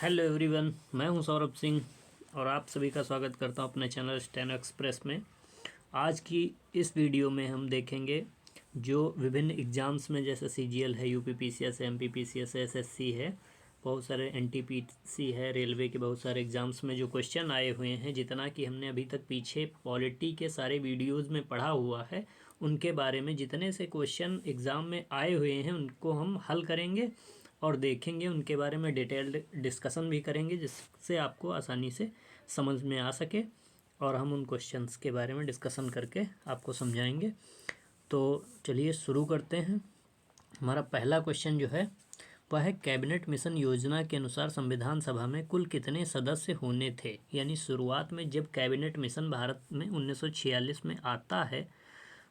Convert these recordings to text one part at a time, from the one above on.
Hello everyone, मैं हूं सौरभ सिंह और आप सभी का स्वागत करता हूं अपने चैनल स्टेनो एक्सप्रेस में। आज की इस वीडियो में हम देखेंगे जो विभिन्न एग्ज़ाम्स में, जैसे सीजीएल है, यूपीपीसीएस है, एमपीपीसीएस है, एसएससी है, बहुत सारे एनटीपीसी है, रेलवे के बहुत सारे एग्ज़ाम्स में जो क्वेश्चन आए हुए हैं, जितना कि हमने अभी तक पीछे पॉलिटी के सारे वीडियोज़ में पढ़ा हुआ है, उनके बारे में जितने से क्वेश्चन एग्ज़ाम में आए हुए हैं उनको हम हल करेंगे और देखेंगे, उनके बारे में डिटेल्ड डिस्कशन भी करेंगे, जिससे आपको आसानी से समझ में आ सके और हम उन क्वेश्चंस के बारे में डिस्कशन करके आपको समझाएंगे। तो चलिए शुरू करते हैं। हमारा पहला क्वेश्चन जो है वह है, कैबिनेट मिशन योजना के अनुसार संविधान सभा में कुल कितने सदस्य होने थे। यानी शुरुआत में जब कैबिनेट मिशन भारत में 1946 में आता है,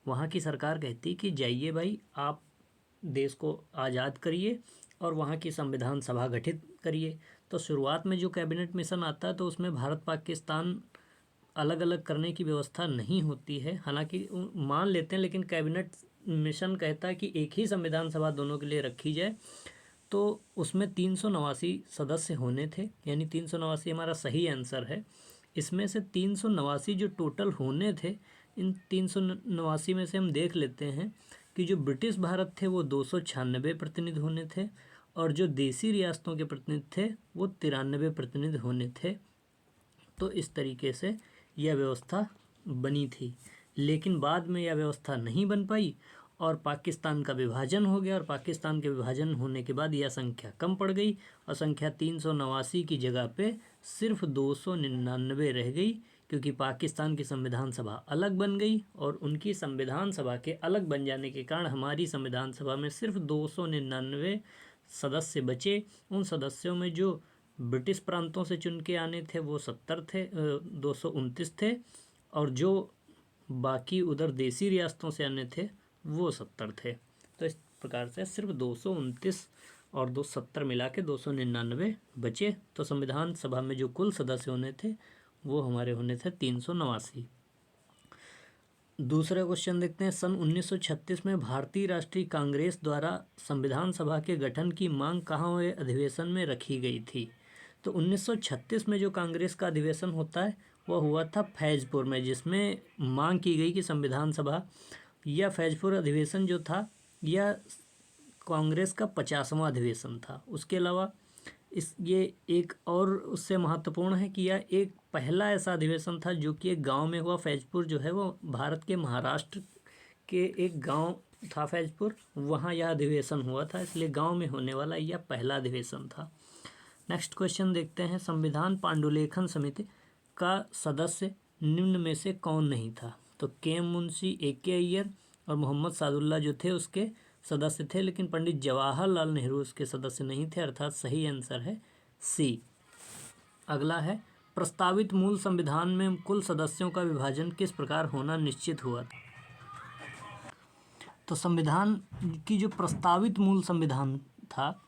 वहाँ की सरकार कहती कि जाइए भाई, आप देश को आज़ाद करिए और वहाँ की संविधान सभा गठित करिए। तो शुरुआत में जो कैबिनेट मिशन आता है तो उसमें भारत पाकिस्तान अलग अलग करने की व्यवस्था नहीं होती है, हालांकि मान लेते हैं, लेकिन कैबिनेट मिशन कहता है कि एक ही संविधान सभा दोनों के लिए रखी जाए। तो उसमें 389 सदस्य होने थे, यानी 389 हमारा सही आंसर है। इसमें से 389 जो टोटल होने थे, इन 389 में से हम देख लेते हैं कि जो ब्रिटिश भारत थे वो 296 प्रतिनिधि होने थे और जो देसी रियासतों के प्रतिनिधि थे वो 93 प्रतिनिधि होने थे। तो इस तरीके से यह व्यवस्था बनी थी, लेकिन बाद में यह व्यवस्था नहीं बन पाई और पाकिस्तान का विभाजन हो गया और पाकिस्तान के विभाजन होने के बाद यह संख्या कम पड़ गई और संख्या 389 की जगह पे सिर्फ 299 रह गई, क्योंकि पाकिस्तान की संविधान सभा अलग बन गई और उनकी संविधान सभा के अलग बन जाने के कारण हमारी संविधान सभा में सिर्फ 299 सदस्य बचे। उन सदस्यों में जो ब्रिटिश प्रांतों से चुन के आने थे वो 70 थे, 229 थे, और जो बाकी उधर देसी रियासतों से आने थे वो 70 थे। तो इस प्रकार से सिर्फ 229 और 270 मिला के 299 बचे। तो संविधान सभा में जो कुल सदस्य होने थे वो हमारे होने थे 389। दूसरा क्वेश्चन देखते हैं। सन 1936 में भारतीय राष्ट्रीय कांग्रेस द्वारा संविधान सभा के गठन की मांग कहाँ हुए अधिवेशन में रखी गई थी। तो 1936 में जो कांग्रेस का अधिवेशन होता है वह हुआ था फैजपुर में, जिसमें मांग की गई कि संविधान सभा, यह फैजपुर अधिवेशन जो था यह कांग्रेस का 50वां अधिवेशन था। उसके अलावा ये एक और उससे महत्वपूर्ण है कि यह एक पहला ऐसा अधिवेशन था जो कि एक गांव में हुआ। फैजपुर जो है वो भारत के महाराष्ट्र के एक गांव था फैजपुर, वहां यह अधिवेशन हुआ था, इसलिए गांव में होने वाला यह पहला अधिवेशन था। नेक्स्ट क्वेश्चन देखते हैं। संविधान पांडुलेखन समिति का सदस्य निम्न में से कौन नहीं था। तो के.एम. मुंशी, ए.के. अय्यर और मोहम्मद सादुल्ला जो थे उसके सदस्य थे, लेकिन पंडित जवाहरलाल नेहरू उसके सदस्य नहीं थे, अर्थात सही आंसर है सी। अगला है, प्रस्तावित मूल संविधान में कुल सदस्यों का विभाजन किस प्रकार होना निश्चित हुआ था। तो संविधान की जो प्रस्तावित मूल संविधान था,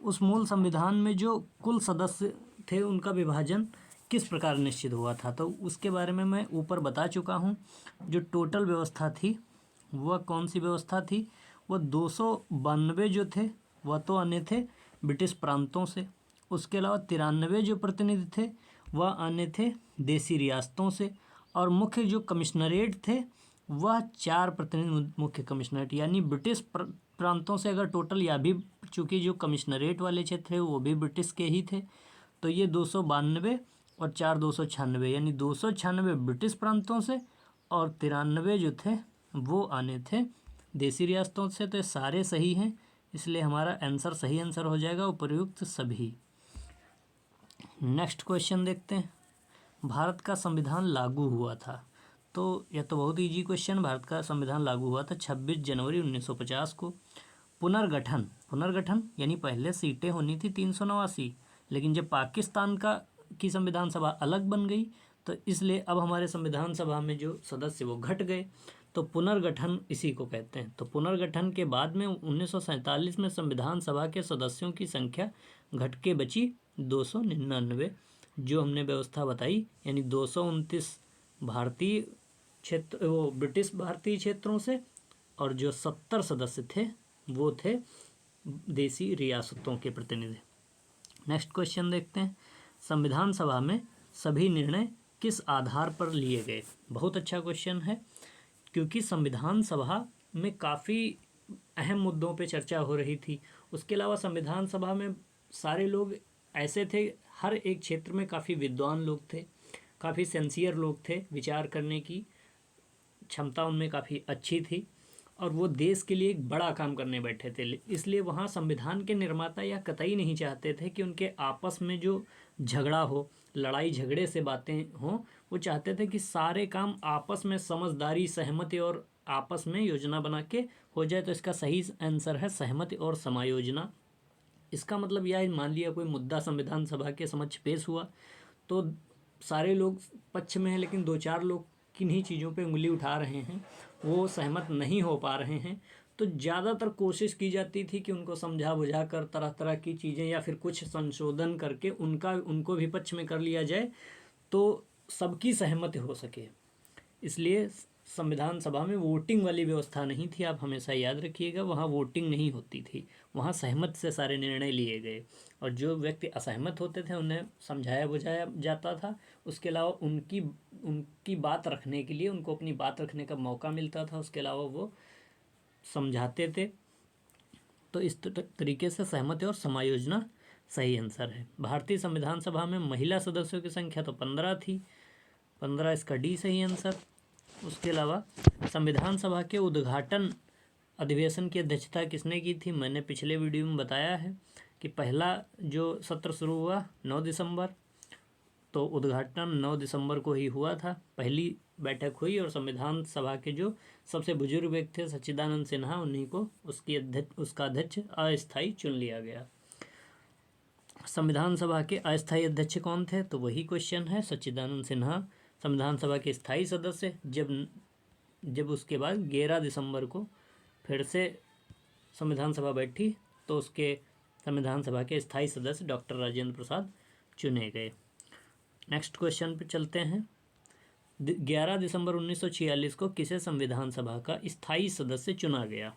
उस मूल संविधान में जो कुल सदस्य थे उनका विभाजन किस प्रकार निश्चित हुआ था, तो उसके बारे में मैं ऊपर बता चुका हूँ। जो टोटल व्यवस्था थी वह कौन सी व्यवस्था थी, वह 292 जो थे वह तो आने थे ब्रिटिश प्रांतों से। उसके अलावा 93 जो प्रतिनिधि थे वह आने थे देसी रियासतों से, और मुख्य जो कमिश्नरेट थे वह 4 प्रतिनिधि मुख्य कमिश्नरेट, यानी ब्रिटिश प्रांतों से अगर टोटल, या भी चूँकि जो कमिश्नरेट वाले क्षेत्र थे वो भी ब्रिटिश के ही थे, तो ये 292 और 4 296, यानी 296 ब्रिटिश प्रांतों से और 93 जो थे वो आने थे देसी रियासतों से। तो ये सारे सही हैं, इसलिए हमारा आंसर सही आंसर हो जाएगा उपर्युक्त सभी। नेक्स्ट क्वेश्चन देखते हैं। भारत का संविधान लागू हुआ था। तो यह तो बहुत इजी क्वेश्चन। भारत का संविधान लागू हुआ था 26 जनवरी 1950 को। पुनर्गठन यानी पहले सीटें होनी थी 389, लेकिन जब पाकिस्तान की संविधान सभा अलग बन गई तो इसलिए अब हमारे संविधान सभा में जो सदस्य वो घट गए, तो पुनर्गठन इसी को कहते हैं। तो पुनर्गठन के बाद में 1947 में संविधान सभा के सदस्यों की संख्या घट के बची 299, जो हमने व्यवस्था बताई, यानी 229 भारतीय क्षेत्र, वो ब्रिटिश भारतीय क्षेत्रों से, और जो 70 सदस्य थे वो थे देसी रियासतों के प्रतिनिधि। नेक्स्ट क्वेश्चन देखते हैं, संविधान सभा में सभी निर्णय किस आधार पर लिए गए। बहुत अच्छा क्वेश्चन है, क्योंकि संविधान सभा में काफ़ी अहम मुद्दों पे चर्चा हो रही थी। उसके अलावा संविधान सभा में सारे लोग ऐसे थे, हर एक क्षेत्र में काफ़ी विद्वान लोग थे, काफ़ी सिंसियर लोग थे, विचार करने की क्षमता उनमें काफ़ी अच्छी थी और वो देश के लिए एक बड़ा काम करने बैठे थे। इसलिए वहाँ संविधान के निर्माता यह कतई नहीं चाहते थे कि उनके आपस में जो झगड़ा हो, लड़ाई झगड़े से बातें हों। वो चाहते थे कि सारे काम आपस में समझदारी, सहमति और आपस में योजना बना के हो जाए। तो इसका सही आंसर है सहमति और समायोजना। इसका मतलब यह मान लिया कोई मुद्दा संविधान सभा के समक्ष पेश हुआ तो सारे लोग पक्ष में हैं, लेकिन दो चार लोग किन्हीं चीज़ों पे उंगली उठा रहे हैं, वो सहमत नहीं हो पा रहे हैं, तो ज़्यादातर कोशिश की जाती थी कि उनको समझा बुझा कर तरह तरह की चीज़ें या फिर कुछ संशोधन करके उनको भी पक्ष में कर लिया जाए तो सबकी सहमति हो सके। इसलिए संविधान सभा में वोटिंग वाली व्यवस्था नहीं थी, आप हमेशा याद रखिएगा, वहाँ वोटिंग नहीं होती थी, वहाँ सहमत से सारे निर्णय लिए गए और जो व्यक्ति असहमत होते थे उन्हें समझाया बुझाया जाता था। उसके अलावा उनकी बात रखने के लिए उनको अपनी बात रखने का मौका मिलता था, उसके अलावा वो समझाते थे। तो इस तरीके से सहमति और समायोजना सही आंसर है। भारतीय संविधान सभा में महिला सदस्यों की संख्या तो 15 थी, 15 इसका डी सही आंसर। उसके अलावा संविधान सभा के उद्घाटन अधिवेशन की अध्यक्षता किसने की थी। मैंने पिछले वीडियो में बताया है कि पहला जो सत्र शुरू हुआ 9 दिसंबर, तो उद्घाटन 9 दिसंबर को ही हुआ था, पहली बैठक हुई और संविधान सभा के जो सबसे बुजुर्ग व्यक्ति थे सच्चिदानंद सिन्हा, उन्हीं को उसका अध्यक्ष अस्थायी चुन लिया गया। संविधान सभा के अस्थायी अध्यक्ष कौन थे, तो वही क्वेश्चन है, सच्चिदानंद सिन्हा संविधान सभा के स्थायी सदस्य। जब उसके बाद 11 दिसंबर को फिर से संविधान सभा बैठी तो उसके संविधान सभा के स्थायी सदस्य डॉक्टर राजेंद्र प्रसाद चुने गए। नेक्स्ट क्वेश्चन पे चलते हैं। 11 दिसंबर 1946 को किसे संविधान सभा का स्थायी सदस्य चुना गया,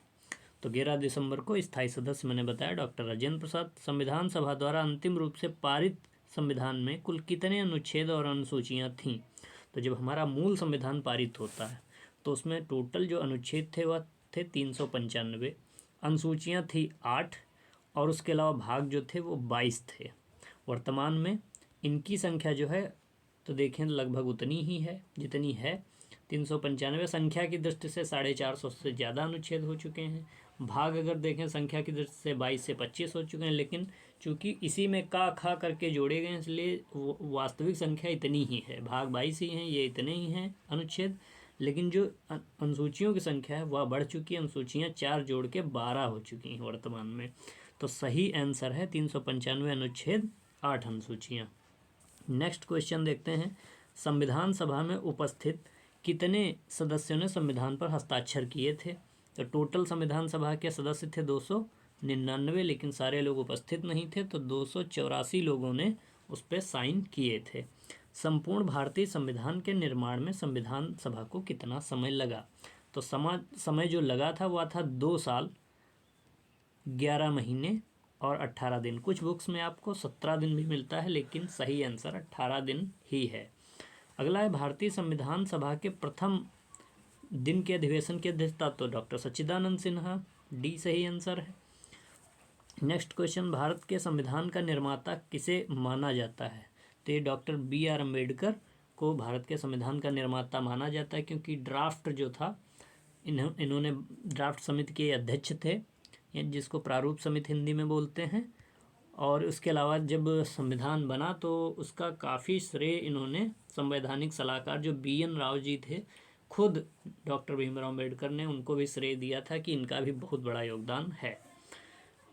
तो 11 दिसंबर को स्थायी सदस्य मैंने बताया डॉक्टर राजेंद्र प्रसाद। संविधान सभा द्वारा अंतिम रूप से पारित संविधान में कुल कितने अनुच्छेद और अनुसूचियाँ थीं, तो जब हमारा मूल संविधान पारित होता है तो उसमें टोटल जो अनुच्छेद थे वह थे 395, अनुसूचियाँ थी 8 और उसके अलावा भाग जो थे वो 22 थे। वर्तमान में इनकी संख्या जो है तो देखें लगभग उतनी ही है जितनी है 395। संख्या की दृष्टि से 450 से ज़्यादा अनुच्छेद हो चुके हैं। भाग अगर देखें संख्या की दृष्टि से 22 से 25 हो चुके हैं, लेकिन चूंकि इसी में का खा करके जोड़े गए इसलिए वास्तविक संख्या इतनी ही है, भाग 22 ही हैं, ये इतने ही हैं अनुच्छेद। लेकिन जो अनुसूचियों की संख्या है वह बढ़ चुकी है, अनुसूचियाँ 4 जोड़ के 12 हो चुकी हैं वर्तमान में। तो सही आंसर है 395 अनुच्छेद 8 अनुसूचियाँ। नेक्स्ट क्वेश्चन देखते हैं, संविधान सभा में उपस्थित कितने सदस्यों ने संविधान पर हस्ताक्षर किए थे, तो टोटल संविधान सभा के सदस्य थे 299, लेकिन सारे लोग उपस्थित नहीं थे, तो 284 लोगों ने उस पर साइन किए थे। संपूर्ण भारतीय संविधान के निर्माण में संविधान सभा को कितना समय लगा, तो समय जो लगा था वह था 2 साल 11 महीने और 18 दिन। कुछ बुक्स में आपको 17 दिन भी मिलता है, लेकिन सही आंसर 18 दिन ही है। अगला है भारतीय संविधान सभा के प्रथम दिन के अधिवेशन की अध्यक्षता तो डॉक्टर सच्चिदानंद सिन्हा, डी सही आंसर है। नेक्स्ट क्वेश्चन, भारत के संविधान का निर्माता किसे माना जाता है, तो ये डॉक्टर BR अम्बेडकर को भारत के संविधान का निर्माता माना जाता है, क्योंकि ड्राफ्ट जो था इन्होंने ड्राफ्ट समिति के अध्यक्ष थे, जिसको प्रारूप समिति हिंदी में बोलते हैं। और उसके अलावा जब संविधान बना तो उसका काफ़ी श्रेय इन्होंने संवैधानिक सलाहकार जो BN राव जी थे, खुद डॉक्टर भीमराव अम्बेडकर ने उनको भी श्रेय दिया था कि इनका भी बहुत बड़ा योगदान है।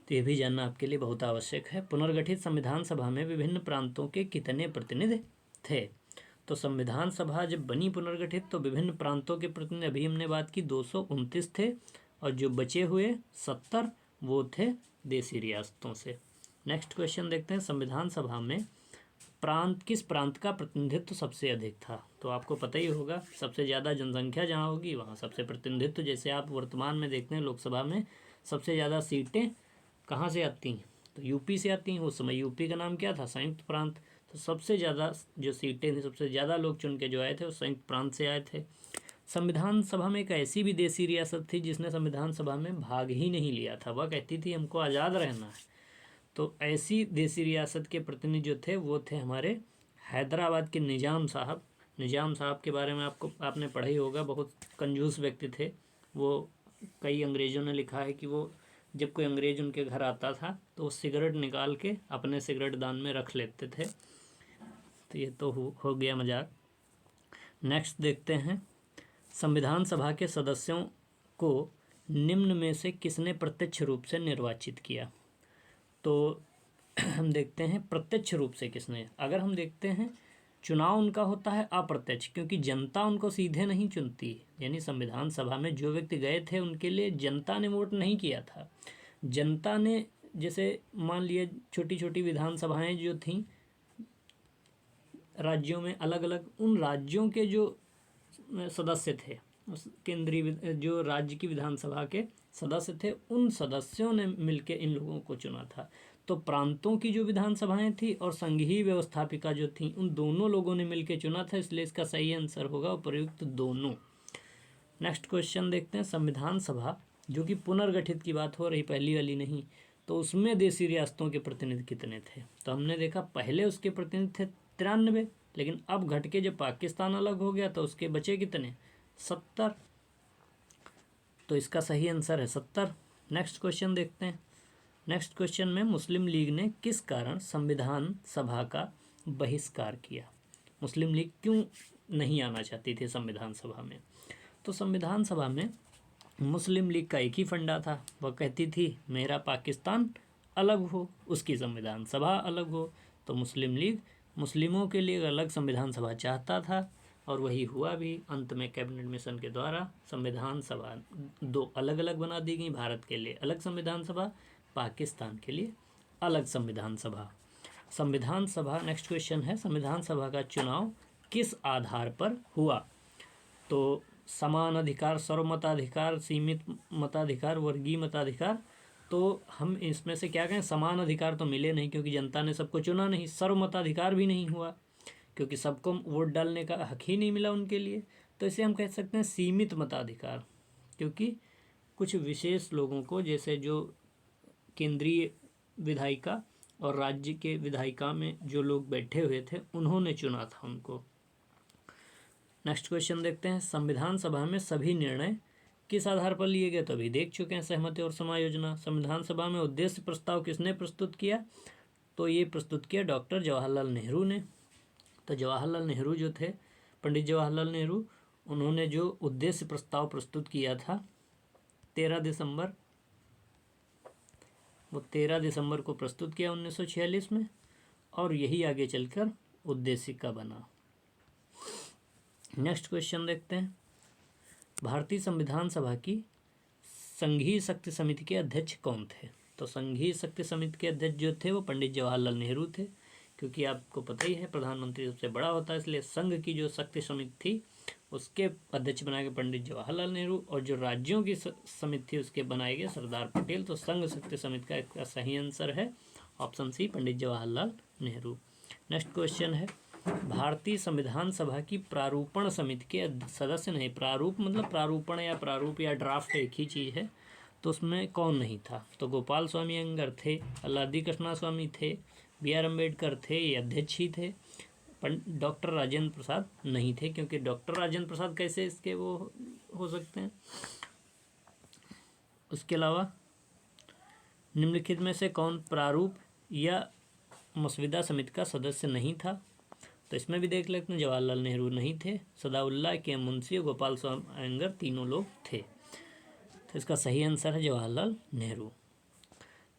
तो ये भी जानना आपके लिए बहुत आवश्यक है। पुनर्गठित संविधान सभा में विभिन्न प्रांतों के कितने प्रतिनिधि थे, तो संविधान सभा जब बनी पुनर्गठित तो विभिन्न प्रांतों के प्रतिनिधि अभी हमने बात की 229 थे, और जो बचे हुए 70 वो थे देसी रियासतों से। नेक्स्ट क्वेश्चन देखते हैं, संविधान सभा में किस प्रांत का प्रतिनिधित्व सबसे अधिक था, तो आपको पता ही होगा सबसे ज़्यादा जनसंख्या जहाँ होगी वहाँ सबसे प्रतिनिधित्व। जैसे आप वर्तमान में देखते हैं लोकसभा में सबसे ज़्यादा सीटें कहाँ से आती हैं, तो यूपी से आती हैं। उस समय यूपी का नाम क्या था? संयुक्त प्रांत। तो सबसे ज़्यादा जो सीटें थी, सबसे ज़्यादा लोग चुन के जो आए थे वो संयुक्त प्रांत से आए थे। संविधान सभा में एक ऐसी विदेशी रियासत थी जिसने संविधान सभा में भाग ही नहीं लिया था। वह कहती थी हमको आज़ाद रहना है। तो ऐसी देसी रियासत के प्रतिनिधि जो थे वो थे हमारे हैदराबाद के निज़ाम साहब। निज़ाम साहब के बारे में आपने पढ़ा ही होगा। बहुत कंजूस व्यक्ति थे वो। कई अंग्रेज़ों ने लिखा है कि वो जब कोई अंग्रेज़ उनके घर आता था तो वो सिगरेट निकाल के अपने सिगरेट दान में रख लेते थे। तो ये तो हो गया मजाक। नेक्स्ट देखते हैं, संविधान सभा के सदस्यों को निम्न में से किसने प्रत्यक्ष रूप से निर्वाचित किया? तो हम देखते हैं प्रत्यक्ष रूप से किसने। अगर हम देखते हैं चुनाव उनका होता है अप्रत्यक्ष, क्योंकि जनता उनको सीधे नहीं चुनती। यानी संविधान सभा में जो व्यक्ति गए थे उनके लिए जनता ने वोट नहीं किया था। जनता ने, जैसे मान लिया छोटी छोटी विधानसभाएं जो थीं राज्यों में, अलग अलग उन राज्यों के जो सदस्य थे, उस केंद्रीय जो राज्य की विधानसभा के सदस्य थे, उन सदस्यों ने मिलकर इन लोगों को चुना था। तो प्रांतों की जो विधानसभाएं थी और संघीय व्यवस्थापिका जो थी, उन दोनों लोगों ने मिलकर चुना था। इसलिए इसका सही आंसर होगा उपयुक्त दोनों। नेक्स्ट क्वेश्चन देखते हैं, संविधान सभा जो कि पुनर्गठित की बात हो रही, पहली वाली नहीं, तो उसमें देसी रियासतों के प्रतिनिधि कितने थे? तो हमने देखा पहले उसके प्रतिनिधि थे 93, लेकिन अब घट के जब पाकिस्तान अलग हो गया तो उसके बचे कितने? 70। तो इसका सही आंसर है 70। नेक्स्ट क्वेश्चन देखते हैं। नेक्स्ट क्वेश्चन में मुस्लिम लीग ने किस कारण संविधान सभा का बहिष्कार किया? मुस्लिम लीग क्यों नहीं आना चाहती थी संविधान सभा में? तो संविधान सभा में मुस्लिम लीग का एक ही फंडा था। वह कहती थी मेरा पाकिस्तान अलग हो, उसकी संविधान सभा अलग हो। तो मुस्लिम लीग मुस्लिमों के लिए अलग संविधान सभा चाहता था और वही हुआ भी। अंत में कैबिनेट मिशन के द्वारा संविधान सभा दो अलग अलग बना दी गई। भारत के लिए अलग संविधान सभा, पाकिस्तान के लिए अलग संविधान सभा। संविधान सभा, नेक्स्ट क्वेश्चन है, संविधान सभा का चुनाव किस आधार पर हुआ? तो समान अधिकार, सर्वमताधिकार, सीमित मताधिकार, वर्गीय मताधिकार। तो हम इसमें से क्या कहें? समान अधिकार तो मिले नहीं क्योंकि जनता ने सबको चुना नहीं। सर्वमताधिकार भी नहीं हुआ क्योंकि सबको वोट डालने का हक ही नहीं मिला उनके लिए। तो इसे हम कह सकते हैं सीमित मताधिकार, क्योंकि कुछ विशेष लोगों को, जैसे जो केंद्रीय विधायिका और राज्य के विधायिका में जो लोग बैठे हुए थे, उन्होंने चुना था उनको। नेक्स्ट क्वेश्चन देखते हैं, संविधान सभा में सभी निर्णय किस आधार पर लिए गए? तो अभी देख चुके हैं, सहमति और समायोजना। संविधान सभा में उद्देश्य प्रस्ताव किसने प्रस्तुत किया? तो ये प्रस्तुत किया डॉक्टर जवाहरलाल नेहरू ने। तो जवाहरलाल नेहरू जो थे, पंडित जवाहरलाल नेहरू, उन्होंने जो उद्देश्य प्रस्ताव प्रस्तुत किया था 13 दिसंबर, वो 13 दिसंबर को प्रस्तुत किया 1946 में, और यही आगे चलकर उद्देशिका बना। नेक्स्ट क्वेश्चन देखते हैं, भारतीय संविधान सभा की संघीय शक्ति समिति के अध्यक्ष कौन थे? तो संघीय शक्ति समिति के अध्यक्ष जो थे वो पंडित जवाहरलाल नेहरू थे, क्योंकि आपको पता ही है प्रधानमंत्री सबसे बड़ा होता है, इसलिए संघ की जो शक्ति समिति थी उसके अध्यक्ष बनाए गए पंडित जवाहरलाल नेहरू, और जो राज्यों की समिति थी उसके बनाए गए सरदार पटेल। तो संघ शक्ति समिति का सही आंसर है option C, Pandit Jawaharlal Nehru. Next question है, भारतीय संविधान सभा की प्रारूपण समिति के सदस्य नहीं, प्रारूप मतलब प्रारूपण या प्रारूप या ड्राफ्ट एक ही चीज़ है, तो उसमें कौन नहीं था? तो गोपाल स्वामी अयंगर थे, अल्लादी कृष्णा स्वामी थे, B.R. अम्बेडकर थे, ये अध्यक्ष ही थे। डॉक्टर राजेंद्र प्रसाद नहीं थे, क्योंकि डॉक्टर राजेंद्र प्रसाद कैसे इसके वो हो सकते हैं। उसके अलावा निम्नलिखित में से कौन प्रारूप या मसविदा समिति का सदस्य नहीं था? तो इसमें भी देख लेते हैं, जवाहरलाल नेहरू नहीं थे, सदाउल्लाह के मुंशी, गोपाल स्वामी अयंगर तीनों लोग थे। तो इसका सही आंसर है जवाहरलाल नेहरू।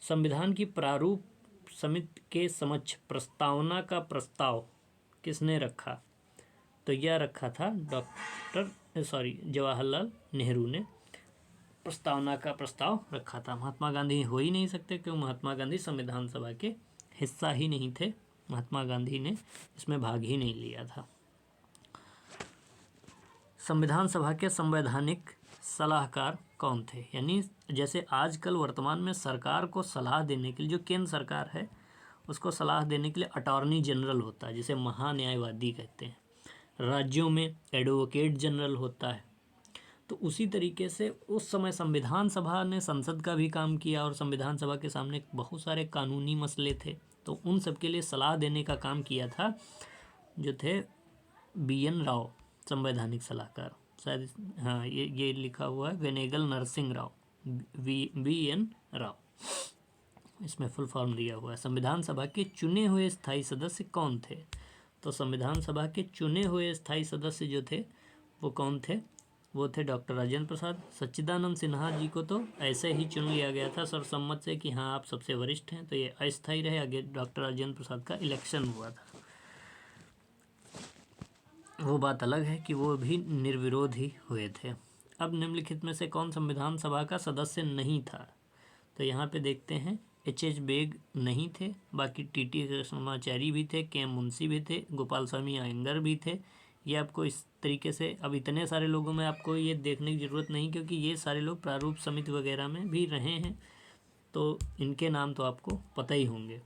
संविधान की प्रारूप समिति के समक्ष प्रस्तावना का प्रस्ताव किसने रखा? तो यह रखा था जवाहरलाल नेहरू ने प्रस्तावना का प्रस्ताव रखा था। महात्मा गांधी हो ही नहीं सकते, क्योंकि महात्मा गांधी संविधान सभा के हिस्सा ही नहीं थे। महात्मा गांधी ने इसमें भाग ही नहीं लिया था। संविधान सभा के संवैधानिक सलाहकार कौन थे? यानी जैसे आजकल वर्तमान में सरकार को सलाह देने के लिए, जो केंद्र सरकार है उसको सलाह देने के लिए अटॉर्नी जनरल होता है, जिसे महान्यायवादी कहते हैं। राज्यों में एडवोकेट जनरल होता है। तो उसी तरीके से उस समय संविधान सभा ने संसद का भी काम किया और संविधान सभा के सामने बहुत सारे कानूनी मसले थे, तो उन सब के लिए सलाह देने का काम किया था जो थे BN राव, संवैधानिक सलाहकार। शायद हाँ, ये लिखा हुआ है वेनेगल नरसिंह राव, BN राव, इसमें फुल फॉर्म दिया हुआ है। संविधान सभा के चुने हुए स्थायी सदस्य कौन थे? तो संविधान सभा के चुने हुए स्थायी सदस्य जो थे वो कौन थे? वो थे डॉक्टर राजेंद्र प्रसाद। सच्चिदानंद सिन्हा जी को तो ऐसे ही चुन लिया गया था सर्वसम्मत से कि हाँ आप सबसे वरिष्ठ हैं, तो ये अस्थायी रहे। आगे डॉक्टर राजेंद्र प्रसाद का इलेक्शन हुआ था, वो बात अलग है कि वो भी निर्विरोध ही हुए थे। अब निम्नलिखित में से कौन संविधान सभा का सदस्य नहीं था? तो यहाँ पे देखते हैं H.H. बेग नहीं थे, बाकी TT कृष्णमाचारी भी थे, KM मुंशी भी थे, गोपाल स्वामी अयंगर भी थे। ये आपको इस तरीके से, अब इतने सारे लोगों में आपको ये देखने की ज़रूरत नहीं, क्योंकि ये सारे लोग प्रारूप समिति वगैरह में भी रहे हैं, तो इनके नाम तो आपको पता ही होंगे।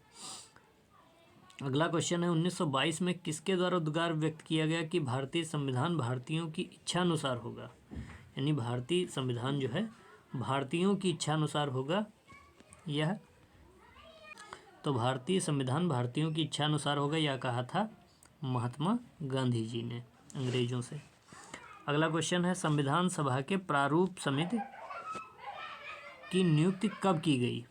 अगला क्वेश्चन है 1922 में किसके द्वारा उद्गार व्यक्त किया गया कि भारतीय संविधान भारतीयों की इच्छा अनुसार होगा? यानी भारतीय संविधान जो है भारतीयों की इच्छा अनुसार होगा। यह तो भारतीय संविधान भारतीयों की इच्छा अनुसार होगा, यह कहा था महात्मा गांधी जी ने अंग्रेजों से। अगला क्वेश्चन है संविधान सभा के प्रारूप समिति की नियुक्ति कब की गई?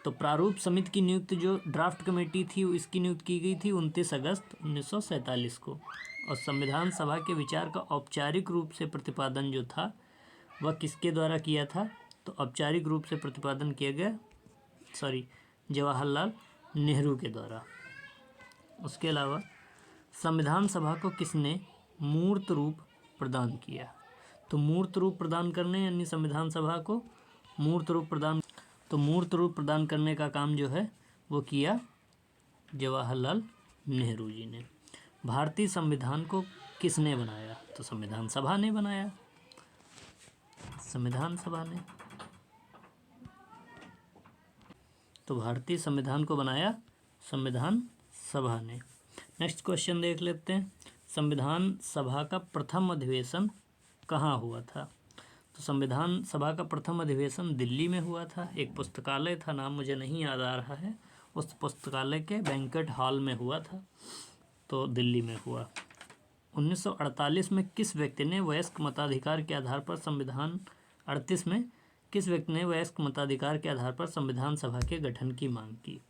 तो प्रारूप समिति की नियुक्ति, जो ड्राफ्ट कमेटी थी, इसकी नियुक्ति की गई थी 29 अगस्त 1947 को। और संविधान सभा के विचार का औपचारिक रूप से प्रतिपादन जो था वह किसके द्वारा किया था? तो औपचारिक रूप से प्रतिपादन किया गया जवाहरलाल नेहरू के द्वारा। उसके अलावा संविधान सभा को किसने मूर्त रूप प्रदान किया? तो मूर्त रूप प्रदान करने, यानी संविधान सभा को मूर्त रूप प्रदान करने का काम जो है वो किया जवाहरलाल नेहरू जी ने। भारतीय संविधान को किसने बनाया? तो संविधान सभा ने बनाया, संविधान सभा ने। तो भारतीय संविधान को बनाया संविधान सभा ने। नेक्स्ट क्वेश्चन देख लेते हैं, संविधान सभा का प्रथम अधिवेशन कहाँ हुआ था? तो संविधान सभा का प्रथम अधिवेशन दिल्ली में हुआ था। एक पुस्तकालय था, नाम मुझे नहीं याद आ रहा है, उस पुस्तकालय के बैंक्वेट हॉल में हुआ था, तो दिल्ली में हुआ। 1948 में किस व्यक्ति ने वयस्क मताधिकार के आधार पर संविधान 38 में किस व्यक्ति ने वयस्क मताधिकार के आधार पर संविधान सभा के गठन की मांग की?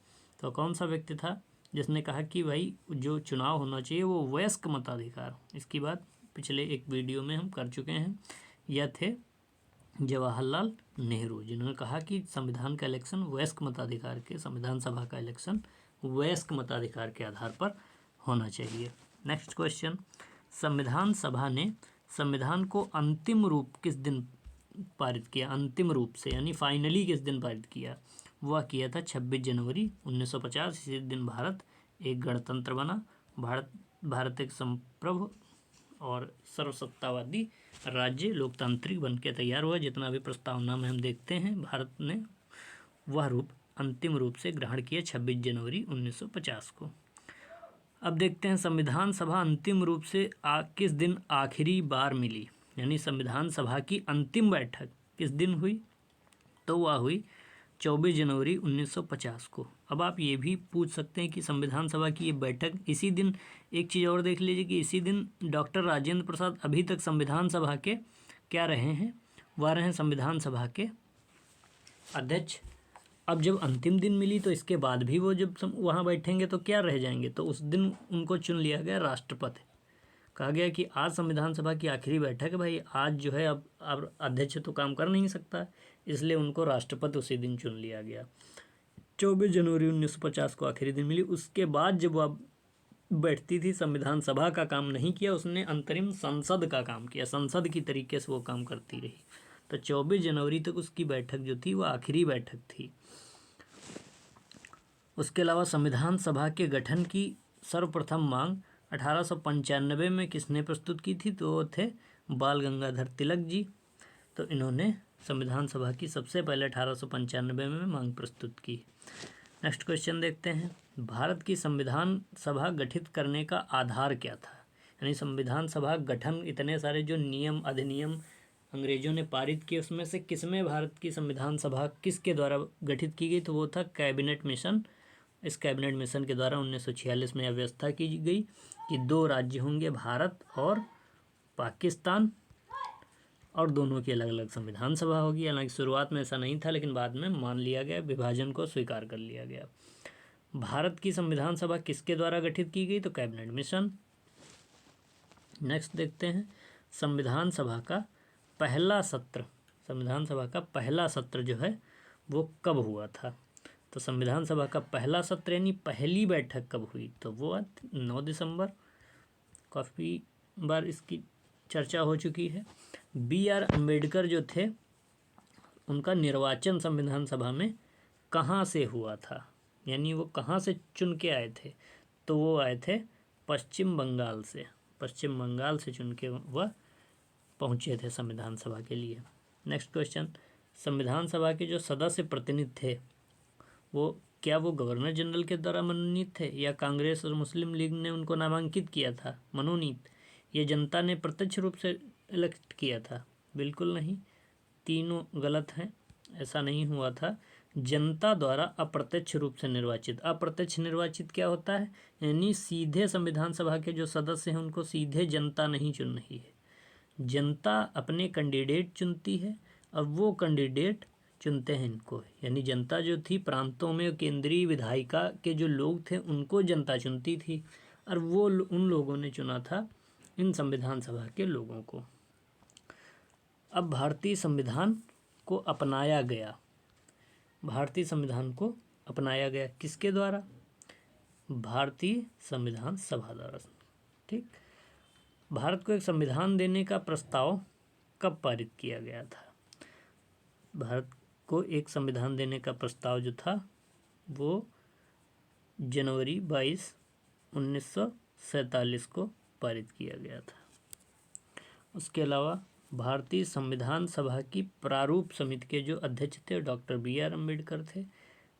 तो कौन सा व्यक्ति था जिसने कहा कि भाई जो चुनाव होना चाहिए वो वयस्क मताधिकार? इसकी बात पिछले एक वीडियो में हम कर चुके हैं। यह थे जवाहरलाल नेहरू, जिन्होंने कहा कि संविधान का इलेक्शन वयस्क मताधिकार के, संविधान सभा का इलेक्शन वयस्क मताधिकार के आधार पर होना चाहिए। नेक्स्ट क्वेश्चन, संविधान सभा ने संविधान को अंतिम रूप किस दिन पारित किया? अंतिम रूप से यानी फाइनली किस दिन पारित किया? वह किया था 26 जनवरी 1950। इसी दिन भारत एक गणतंत्र बना। भारत एक संप्रभु और सर्वसत्तावादी राज्य लोकतांत्रिक बन के तैयार हुआ। जितना भी प्रस्तावना में हम देखते हैं, भारत ने वह रूप अंतिम रूप से ग्रहण किया 26 जनवरी 1950 को। अब देखते हैं संविधान सभा अंतिम रूप से किस दिन आखिरी बार मिली, यानी संविधान सभा की अंतिम बैठक किस दिन हुई? तो वह हुई 24 जनवरी 1950 को। अब आप ये भी पूछ सकते हैं कि संविधान सभा की ये बैठक इसी दिन, एक चीज़ और देख लीजिए कि इसी दिन डॉक्टर राजेंद्र प्रसाद अभी तक संविधान सभा के क्या रहे हैं? वह रहे हैं संविधान सभा के अध्यक्ष। अब जब अंतिम दिन मिली तो इसके बाद भी वो जब वहाँ बैठेंगे तो क्या रह जाएंगे? तो उस दिन उनको चुन लिया गया राष्ट्रपति। कहा गया कि आज संविधान सभा की आखिरी बैठक है भाई, आज जो है अब अध्यक्ष तो काम कर नहीं सकता, इसलिए उनको राष्ट्रपति उसी दिन चुन लिया गया। 24 जनवरी 1950 को आखिरी दिन मिली। उसके बाद जब वह बैठती थी, संविधान सभा का काम नहीं किया, उसने अंतरिम संसद का काम किया, संसद की तरीके से वो काम करती रही। तो 24 जनवरी तक उसकी बैठक जो थी वह आखिरी बैठक थी। उसके अलावा संविधान सभा के गठन की सर्वप्रथम मांग 1895 में किसने प्रस्तुत की थी? तो वो थे बाल गंगाधर तिलक जी। तो इन्होंने संविधान सभा की सबसे पहले 1895 में मांग प्रस्तुत की। नेक्स्ट क्वेश्चन देखते हैं, भारत की संविधान सभा गठित करने का आधार क्या था? यानी संविधान सभा गठन, इतने सारे जो नियम अधिनियम अंग्रेजों ने पारित किए, उसमें से किसमें भारत की संविधान सभा किसके द्वारा गठित की गई? तो वो था कैबिनेट मिशन। इस कैबिनेट मिशन के द्वारा 1946 में यह व्यवस्था की गई कि 2 राज्य होंगे, भारत और पाकिस्तान, और दोनों की अलग अलग संविधान सभा होगी। हालांकि शुरुआत में ऐसा नहीं था, लेकिन बाद में मान लिया गया, विभाजन को स्वीकार कर लिया गया। भारत की संविधान सभा किसके द्वारा गठित की गई? तो कैबिनेट मिशन। नेक्स्ट देखते हैं, संविधान सभा का पहला सत्र, संविधान सभा का पहला सत्र जो है वो कब हुआ था? तो संविधान सभा का पहला सत्र यानी पहली बैठक कब हुई? तो वो 9 दिसंबर। काफ़ी बार इसकी चर्चा हो चुकी है। BR अम्बेडकर जो थे, उनका निर्वाचन संविधान सभा में कहाँ से हुआ था? यानी वो कहाँ से चुन के आए थे? तो वो आए थे पश्चिम बंगाल से। पश्चिम बंगाल से चुन के वह पहुँचे थे संविधान सभा के लिए। नेक्स्ट क्वेश्चन, संविधान सभा के जो सदस्य प्रतिनिधि थे वो क्या वो गवर्नर जनरल के द्वारा मनोनीत थे या कांग्रेस और मुस्लिम लीग ने उनको नामांकित किया था, मनोनीत? ये जनता ने प्रत्यक्ष रूप से इलेक्ट किया था? बिल्कुल नहीं, तीनों गलत हैं, ऐसा नहीं हुआ था। जनता द्वारा अप्रत्यक्ष रूप से निर्वाचित। अप्रत्यक्ष निर्वाचित क्या होता है? यानी सीधे संविधान सभा के जो सदस्य हैं उनको सीधे जनता नहीं चुन रही है, जनता अपने कैंडिडेट चुनती है और वो कैंडिडेट चुनते हैं इनको। यानी जनता जो थी प्रांतों में, केंद्रीय विधायिका के जो लोग थे उनको जनता चुनती थी, और वो उन लोगों ने चुना था इन संविधान सभा के लोगों को। अब भारतीय संविधान को अपनाया गया, भारतीय संविधान को अपनाया गया किसके द्वारा? भारतीय संविधान सभा द्वारा। ठीक, भारत को एक संविधान देने का प्रस्ताव कब पारित किया गया था? भारत को एक संविधान देने का प्रस्ताव जो था वो जनवरी 22, 1947 को पारित किया गया था। उसके अलावा भारतीय संविधान सभा की प्रारूप समिति के जो अध्यक्ष थे डॉक्टर BR अम्बेडकर थे।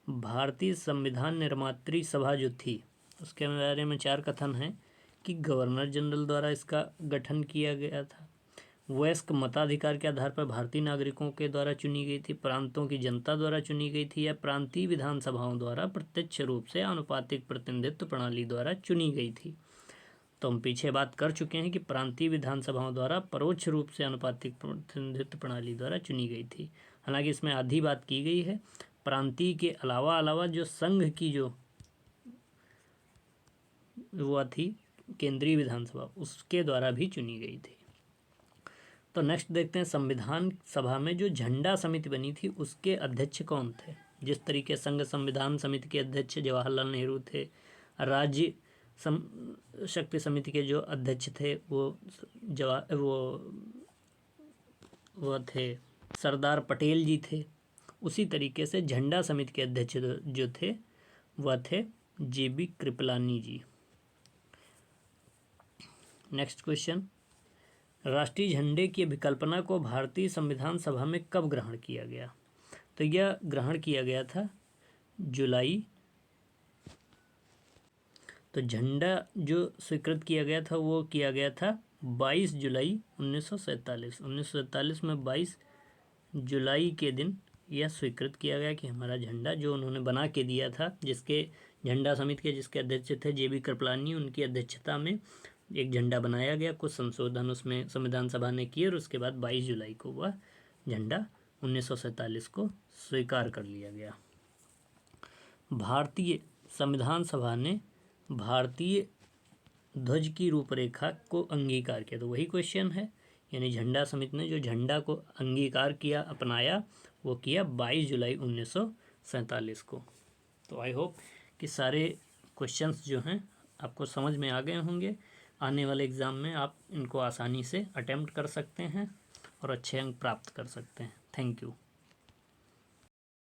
भारतीय संविधान निर्मात्री सभा जो थी उसके बारे में 4 कथन हैं कि गवर्नर जनरल द्वारा इसका गठन किया गया था, वयस्क मताधिकार के आधार पर भारतीय नागरिकों के द्वारा चुनी गई थी, प्रांतों की जनता द्वारा चुनी गई थी, या प्रांतीय विधानसभाओं द्वारा प्रत्यक्ष रूप से आनुपातिक प्रतिनिधित्व प्रणाली द्वारा चुनी गई थी। तो हम पीछे बात कर चुके हैं कि प्रांतीय विधानसभाओं द्वारा परोक्ष रूप से आनुपातिक प्रतिनिधित्व प्रणाली द्वारा चुनी गई थी। हालांकि इसमें आधी बात की गई है, प्रांतीय के अलावा जो संघ की जो वो थी केंद्रीय विधानसभा, उसके द्वारा भी चुनी गई थी। तो नेक्स्ट देखते हैं, संविधान सभा में जो झंडा समिति बनी थी उसके अध्यक्ष कौन थे? जिस तरीके संघ संविधान समिति के अध्यक्ष जवाहरलाल नेहरू थे, राज्य शक्ति समिति के जो अध्यक्ष थे वो थे सरदार पटेल जी थे। उसी तरीके से झंडा समिति के अध्यक्ष जो थे वह थे JB कृपलानी जी। नेक्स्ट क्वेश्चन, राष्ट्रीय झंडे की विकल्पना को भारतीय संविधान सभा में कब ग्रहण किया गया? तो यह ग्रहण किया गया था तो झंडा जो स्वीकृत किया गया था वो किया गया था 22 जुलाई 1947। 1947 में 22 जुलाई के दिन यह स्वीकृत किया गया कि हमारा झंडा जो उन्होंने बना के दिया था, जिसके झंडा समिति के जिसके अध्यक्ष थे JB कृपलानी, उनकी अध्यक्षता में एक झंडा बनाया गया। कुछ संशोधन उसमें संविधान सभा ने किए और उसके बाद 22 जुलाई को वह झंडा 1947 को स्वीकार कर लिया गया। भारतीय संविधान सभा ने भारतीय ध्वज की रूपरेखा को अंगीकार किया। तो वही क्वेश्चन है, यानी झंडा समिति ने जो झंडा को अंगीकार किया, अपनाया, वो किया 22 जुलाई 1947 को। तो आई होप कि सारे क्वेश्चंस जो हैं आपको समझ में आ गए होंगे। आने वाले एग्ज़ाम में आप इनको आसानी से अटेम्प्ट कर सकते हैं और अच्छे अंक प्राप्त कर सकते हैं। Thank you.